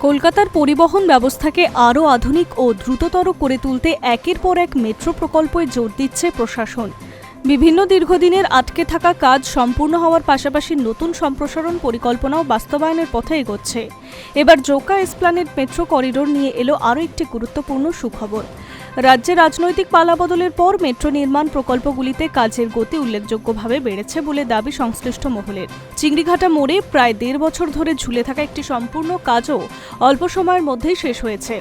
কলকাতার পরিবহন ব্যবস্থাকে আরও আধুনিক ও দ্রুততর করে তুলতে একের পর এক মেট্রো প্রকল্পে জোর দিচ্ছে প্রশাসন। বিভিন্ন দীর্ঘদিনের আটকে থাকা কাজ সম্পূর্ণ হওয়ার পাশাপাশি নতুন সম্প্রসারণ পরিকল্পনাও বাস্তবায়নের পথে এগোচ্ছে। এবার জোকা এসপ্ল্যানেড মেট্রো করিডোর নিয়ে এলো আরও একটি গুরুত্বপূর্ণ সুখবর। রাজ্যে রাজনৈতিক পালাবদলের পর মেট্রো নির্মাণ প্রকল্পগুলিতে কাজের গতি উল্লেখযোগ্যভাবে বেড়েছে বলে দাবি সংশ্লিষ্ট মহলের। চিংড়িঘাটা মোড়ে প্রায় ১.৫ বছর ধরে ঝুলে থাকা একটি সম্পূর্ণ কাজও অল্প সময়ের মধ্যেই শেষ হয়েছে।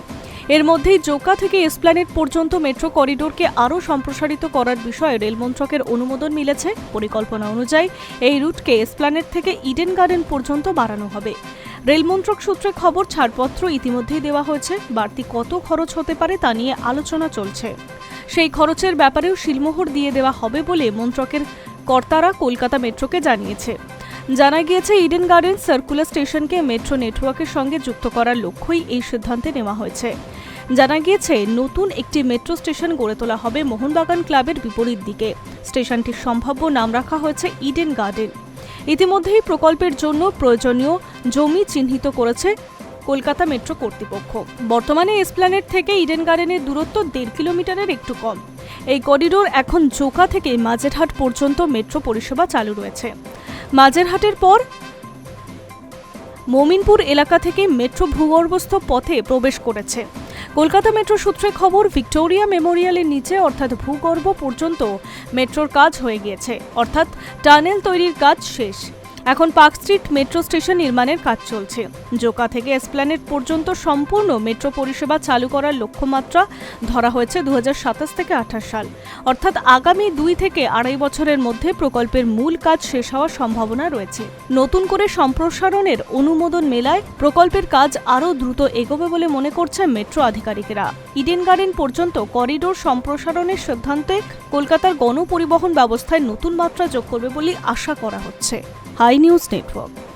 এর মধ্যেই জোকা থেকে এসপ্ল্যানেড পর্যন্ত মেট্রো করিডোরকে আরও সম্প্রসারিত করার বিষয়ে রেল মন্ত্রকের অনুমোদন মিলেছে। পরিকল্পনা অনুযায়ী এই রুটকে এসপ্ল্যানেড থেকে ইডেন গার্ডেন পর্যন্ত বাড়ানো হবে। রেল মন্ত্রক সূত্রে খবর, ছাড়পত্র ইতিমধ্যেই দেওয়া হয়েছে। বাড়তি কত খরচ হতে পারে তা নিয়ে আলোচনা চলছে। সেই খরচের ব্যাপারেও শিলমোহর দিয়ে দেওয়া হবে বলে মন্ত্রকের কর্তারা কলকাতা মেট্রোকে জানিয়েছে। জানা গিয়েছে, ইডেন গার্ডেন সার্কুলার স্টেশনকে মেট্রো নেটওয়ার্কের সঙ্গে যুক্ত করার লক্ষ্যই এই সিদ্ধান্তে নেওয়া হয়েছে। জানা গিয়েছে, নতুন একটি মেট্রো স্টেশন গড়ে তোলা হবে মোহনবাগান ক্লাবের বিপরীত দিকে। স্টেশনটির সম্ভাব্য নাম রাখা হয়েছে ইডেন গার্ডেন। ইতিমধ্যেই প্রকল্পের জন্য প্রয়োজনীয় জমি চিহ্নিত করেছে কলকাতা মেট্রো কর্তৃপক্ষ। বর্তমানে এসপ্ল্যানেড থেকে ইডেন গার্ডেনের দূরত্ব ১.৫ কিলোমিটারের একটু কম। এই করিডোর এখন জোকা থেকে মাঝেরহাট পর্যন্ত মেট্রো পরিষেবা চালু রয়েছে। মাঝেরহাটের পর মমিনপুর এলাকা থেকে মেট্রো ভূগর্ভস্থ পথে প্রবেশ করেছে। কলকাতা মেট্রো সূত্রে খবর, ভিক্টোরিয়া মেমোরিয়ালের নিচে অর্থাৎ ভূগর্ভ পর্যন্ত মেট্রোর কাজ হয়ে গিয়েছে, অর্থাৎ টানেল তৈরির কাজ শেষ। এখন পার্ক স্ট্রিট মেট্রো স্টেশন নির্মাণের কাজ চলছে। জোকা থেকে এসপ্ল্যানেড পর্যন্ত সম্পূর্ণ মেট্রো পরিষেবা চালু করার লক্ষ্যমাত্রা ধরা হয়েছে ২০২৭ থেকে ২৮ সাল, অর্থাৎ আগামী ২ থেকে ২.৫ বছরের মধ্যে প্রকল্পের মূল কাজ শেষ হওয়ার সম্ভাবনা রয়েছে। নতুন করে সম্প্রসারণের অনুমোদন মেলায় প্রকল্পের কাজ আরও দ্রুত এগোবে বলে মনে করছে মেট্রো আধিকারিকেরা। ইডেন গার্ডেন পর্যন্ত করিডোর সম্প্রসারণের সিদ্ধান্তে কলকাতার গণপরিবহন ব্যবস্থায় নতুন মাত্রা যোগ করবে বলে আশা করা হচ্ছে। Hi News network.